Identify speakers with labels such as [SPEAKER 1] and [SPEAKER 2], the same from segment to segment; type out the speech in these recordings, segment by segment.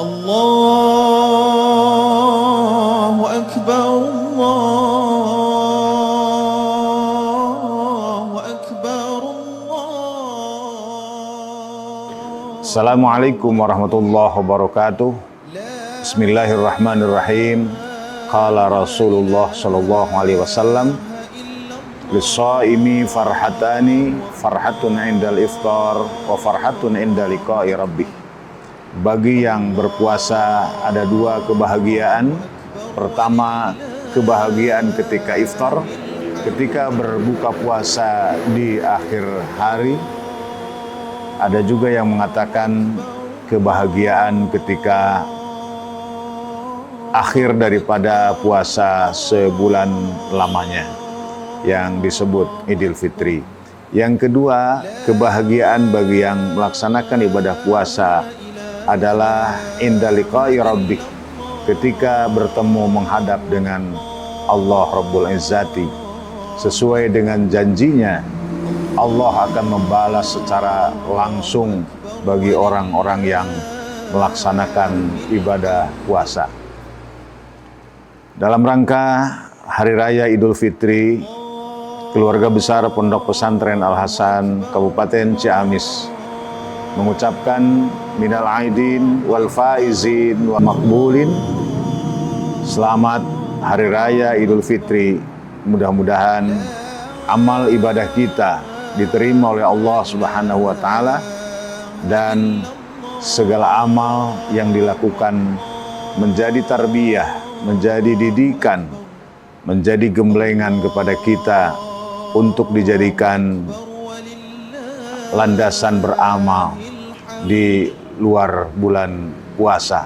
[SPEAKER 1] Allahu Akbar, Allahu Akbar, Allah.
[SPEAKER 2] Assalamualaikum warahmatullahi wabarakatuh. Bismillahirrahmanirrahim. Qala Rasulullah sallallahu alaihi wasallam, lis-shaimi farhatani, farhatun indal iftar wa farhatun inda liqa'i rabbih. Bagi yang berpuasa ada dua kebahagiaan. Pertama, kebahagiaan ketika iftar, ketika berbuka puasa di akhir hari. Ada juga yang mengatakan kebahagiaan ketika akhir daripada puasa sebulan lamanya, yang disebut Idul Fitri. Yang kedua, kebahagiaan bagi yang melaksanakan ibadah puasa adalah inda liqa'i rabbih, ketika bertemu menghadap dengan Allah Rabbul Izzati. Sesuai dengan janjinya, Allah akan membalas secara langsung bagi orang-orang yang melaksanakan ibadah puasa. Dalam rangka Hari Raya Idul Fitri, keluarga besar Pondok Pesantren Al-Hasan Kabupaten Ciamis mengucapkan minal aidin wal faizin wa makbulin. Selamat Hari Raya Idul Fitri. Mudah-mudahan amal ibadah kita diterima oleh Allah Subhanahu wa taala, dan segala amal yang dilakukan menjadi tarbiyah, menjadi didikan, menjadi gemblengan kepada kita untuk dijadikan landasan beramal di luar bulan puasa.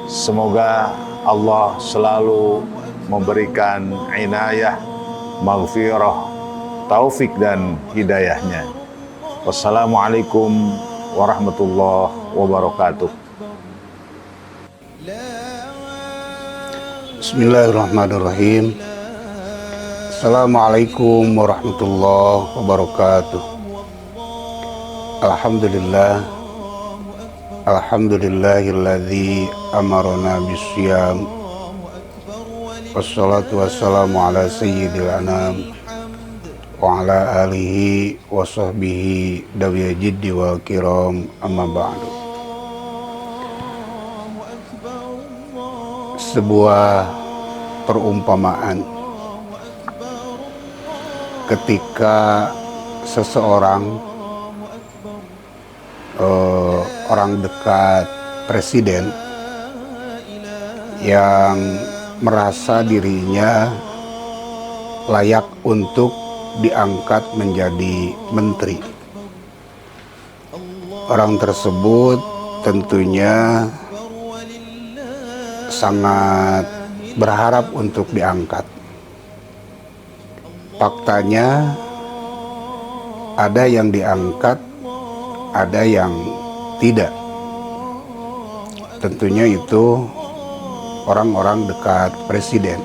[SPEAKER 2] Semoga Allah selalu memberikan inayah, maghfirah, taufik dan hidayahnya. Wassalamualaikum warahmatullahi wabarakatuh.
[SPEAKER 3] Bismillahirrahmanirrahim. Assalamualaikum warahmatullahi wabarakatuh. Alhamdulillah, alhamdulillahilladzi amarona bisyam, wassalatu wassalamu ala sayyidil anam wa ala alihi wa sahbihi dawiyya jiddi wal kiram, amma ba'du. Sebuah perumpamaan ketika seseorang orang dekat presiden yang merasa dirinya layak untuk diangkat menjadi menteri. Orang tersebut tentunya sangat berharap untuk diangkat. Faktanya ada yang diangkat, ada yang tidak. Tentunya itu orang-orang dekat presiden.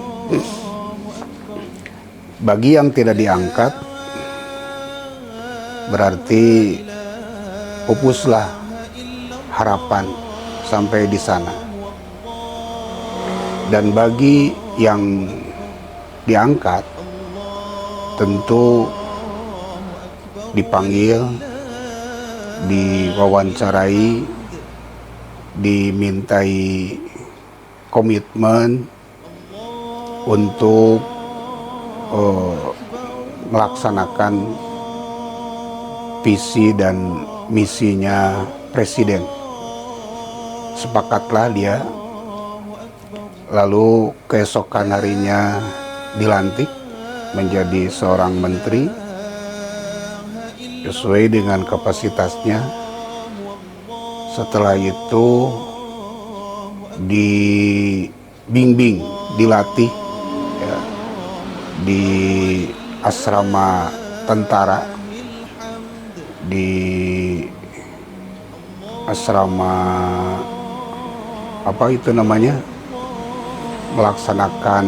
[SPEAKER 3] Bagi yang tidak diangkat, berarti pupuslah harapan sampai di sana. Dan bagi yang diangkat, tentu dipanggil, diwawancarai, dimintai komitmen untuk melaksanakan visi dan misinya presiden. Sepakatlah dia, lalu keesokan harinya dilantik menjadi seorang menteri sesuai dengan kapasitasnya. Setelah itu dibimbing, dilatih ya, di asrama tentara, di asrama apa itu namanya, melaksanakan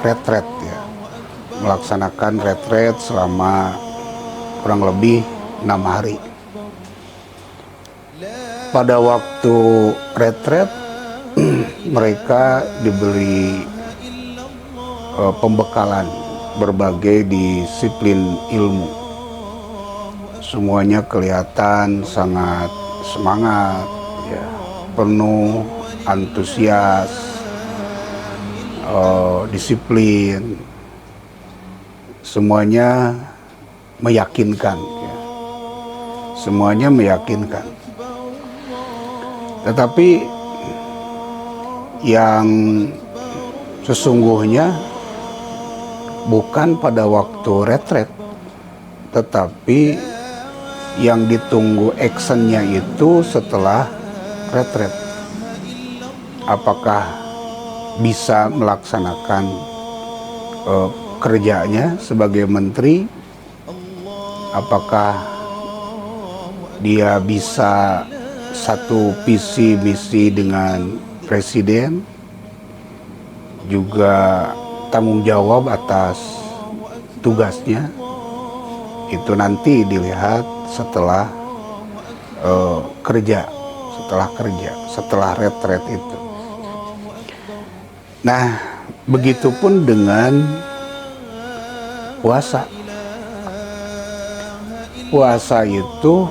[SPEAKER 3] retret ya, melaksanakan retret selama kurang lebih 6 hari. pada waktu retret mereka diberi pembekalan berbagai disiplin ilmu. Semuanya kelihatan sangat semangat, ya, penuh antusias, disiplin, semuanya meyakinkan, ya. Semuanya meyakinkan. Tetapi yang sesungguhnya bukan pada waktu retret, tetapi yang ditunggu actionnya itu setelah retret. Apakah bisa melaksanakan kerjanya sebagai menteri? Apakah dia bisa satu visi misi dengan presiden, juga tanggung jawab atas tugasnya? Itu nanti dilihat setelah kerja, setelah retret itu. Nah, begitupun dengan puasa. Puasa itu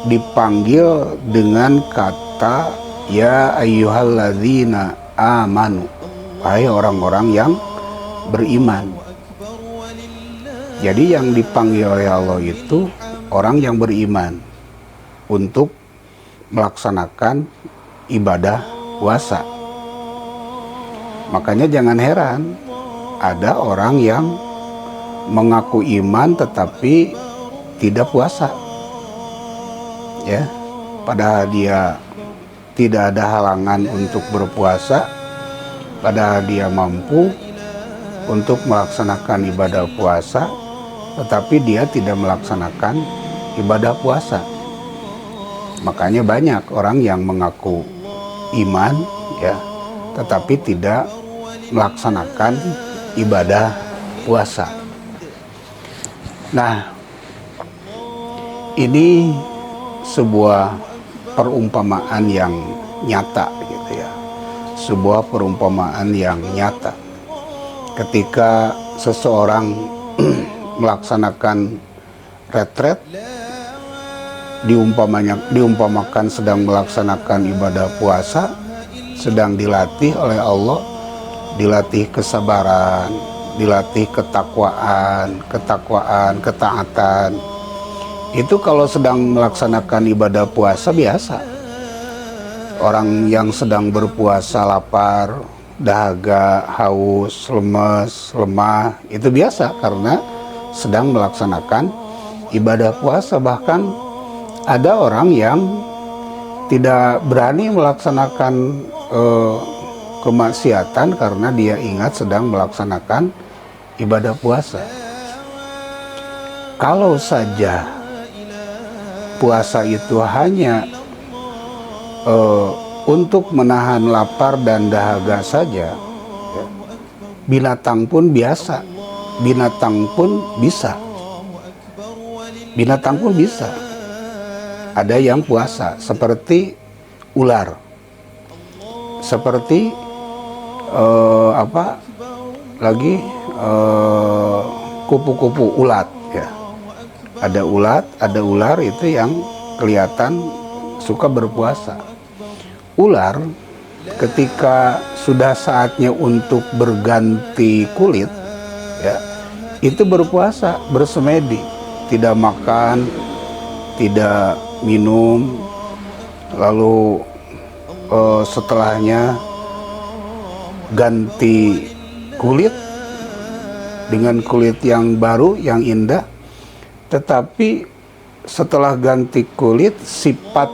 [SPEAKER 3] dipanggil dengan kata ya ayyuhalladzina amanu, wahai orang-orang yang beriman. Jadi yang dipanggil oleh Allah itu orang yang beriman untuk melaksanakan ibadah puasa. Makanya jangan heran ada orang yang mengaku iman tetapi tidak puasa, ya, padahal dia tidak ada halangan untuk berpuasa, padahal dia mampu untuk melaksanakan ibadah puasa, tetapi dia tidak melaksanakan ibadah puasa. Makanya banyak orang yang mengaku iman, ya, tetapi tidak melaksanakan ibadah puasa. Nah, ini sebuah perumpamaan yang nyata, gitu ya. Sebuah perumpamaan yang nyata. Ketika seseorang melaksanakan retret, diumpamakan sedang melaksanakan ibadah puasa, sedang dilatih oleh Allah, dilatih kesabaran, dilatih ketakwaan, ketaatan. Itu kalau sedang melaksanakan ibadah puasa biasa. Orang yang sedang berpuasa lapar, dahaga, haus, lemes, lemah, itu biasa karena sedang melaksanakan ibadah puasa. Bahkan ada orang yang tidak berani melaksanakan kemaksiatan karena dia ingat sedang melaksanakan ibadah puasa. Kalau saja puasa itu hanya untuk menahan lapar dan dahaga saja, ya, binatang pun biasa, binatang pun bisa. Ada yang puasa seperti ular, seperti kupu-kupu, ulat, ya. Ada ular itu yang kelihatan suka berpuasa. Ular ketika sudah saatnya untuk berganti kulit, ya, itu berpuasa, bersemedi, tidak makan, tidak minum, lalu setelahnya ganti kulit dengan kulit yang baru, yang indah. Tetapi setelah ganti kulit, sifat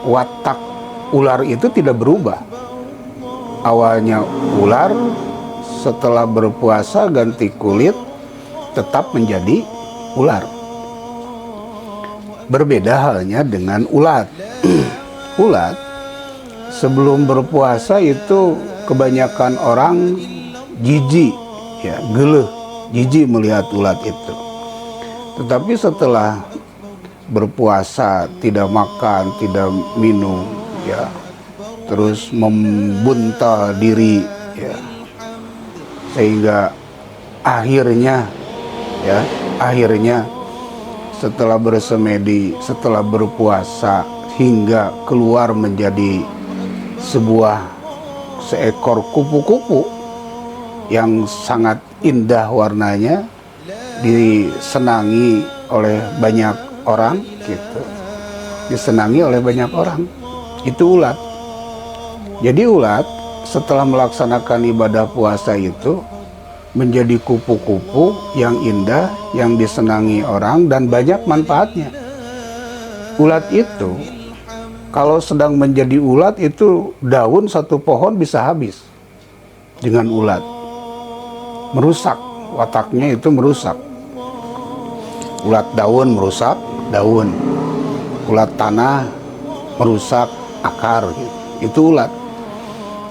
[SPEAKER 3] watak ular itu tidak berubah. Awalnya ular, setelah berpuasa ganti kulit, tetap menjadi ular. Berbeda halnya dengan ulat. Ulat sebelum berpuasa itu kebanyakan orang jijik, ya, geleh, jijik melihat ulat itu. Tetapi setelah berpuasa, tidak makan, tidak minum, ya, terus membuntal diri, ya, sehingga akhirnya setelah bersemedi, setelah berpuasa hingga keluar menjadi seekor kupu-kupu yang sangat indah warnanya, disenangi oleh banyak orang gitu. Disenangi oleh banyak orang. Itu ulat. Jadi ulat setelah melaksanakan ibadah puasa itu menjadi kupu-kupu yang indah, yang disenangi orang dan banyak manfaatnya. Ulat itu kalau sedang menjadi ulat itu daun satu pohon bisa habis dengan ulat. Merusak, wataknya itu merusak. Ulat daun merusak daun. Ulat tanah merusak akar, gitu. Itu ulat.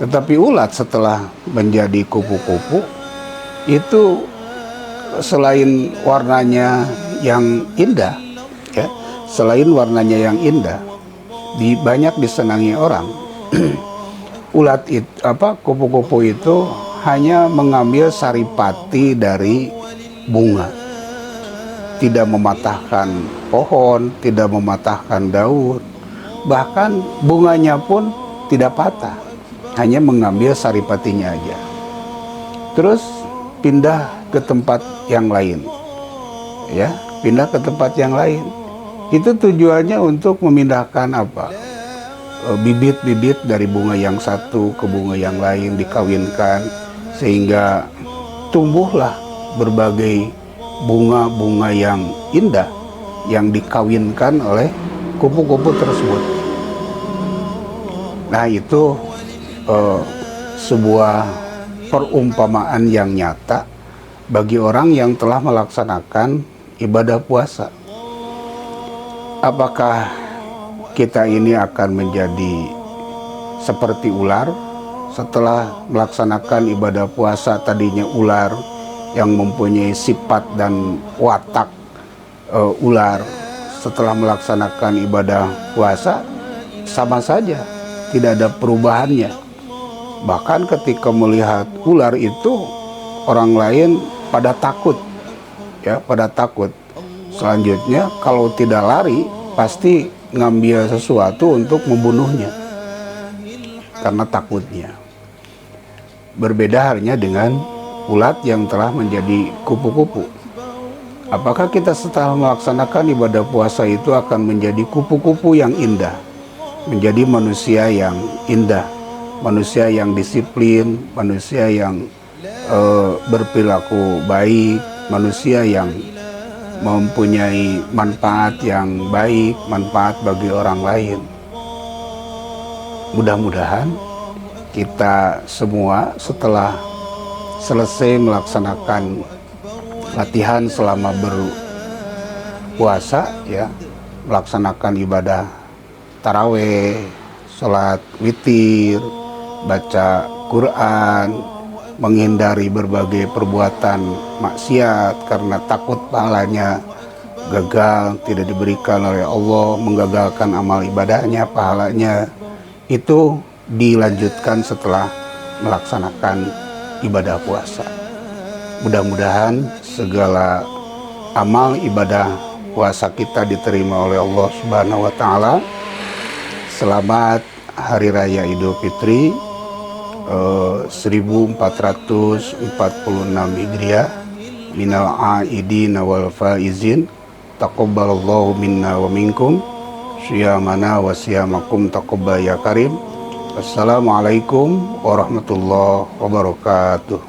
[SPEAKER 3] Tetapi ulat setelah menjadi kupu-kupu itu selain warnanya yang indah, ya, selain warnanya yang indah, banyak disenangi orang. Ulat itu, kupu-kupu itu hanya mengambil saripati dari bunga, tidak mematahkan pohon, tidak mematahkan daun, bahkan bunganya pun tidak patah, hanya mengambil saripatinya aja. Terus pindah ke tempat yang lain, ya, pindah ke tempat yang lain. Itu tujuannya untuk memindahkan bibit-bibit dari bunga yang satu ke bunga yang lain, dikawinkan sehingga tumbuhlah berbagai bunga-bunga yang indah yang dikawinkan oleh kupu-kupu tersebut. Nah, itu sebuah perumpamaan yang nyata bagi orang yang telah melaksanakan ibadah puasa. Apakah kita ini akan menjadi seperti ular setelah melaksanakan ibadah puasa? Tadinya ular yang mempunyai sifat dan watak ular, setelah melaksanakan ibadah puasa sama saja, tidak ada perubahannya. Bahkan ketika melihat ular itu, orang lain pada takut, ya, pada takut. Selanjutnya kalau tidak lari pasti ngambil sesuatu untuk membunuhnya karena takutnya. Berbeda halnya dengan ulat yang telah menjadi kupu-kupu. Apakah kita setelah melaksanakan ibadah puasa itu akan menjadi kupu-kupu yang indah, menjadi manusia yang indah, manusia yang disiplin, manusia yang berperilaku baik, manusia yang mempunyai manfaat yang baik, manfaat bagi orang lain? Mudah-mudahan kita semua setelah selesai melaksanakan latihan selama berpuasa, ya, melaksanakan ibadah taraweh, sholat witir, baca Quran, menghindari berbagai perbuatan maksiat karena takut pahalanya gagal, tidak diberikan oleh Allah, menggagalkan amal ibadahnya, pahalanya itu dilanjutkan setelah melaksanakan ibadah puasa. Mudah-mudahan segala amal ibadah puasa kita diterima oleh Allah Subhanahu wa taala. Selamat Hari Raya Idul Fitri 1446 Hijriah. Minal aidin wal faizin. Taqabbalallahu minna wa minkum. Syiyamana wa syiyamakum taqabbal ya karim. Assalamualaikum warahmatullahi wabarakatuh.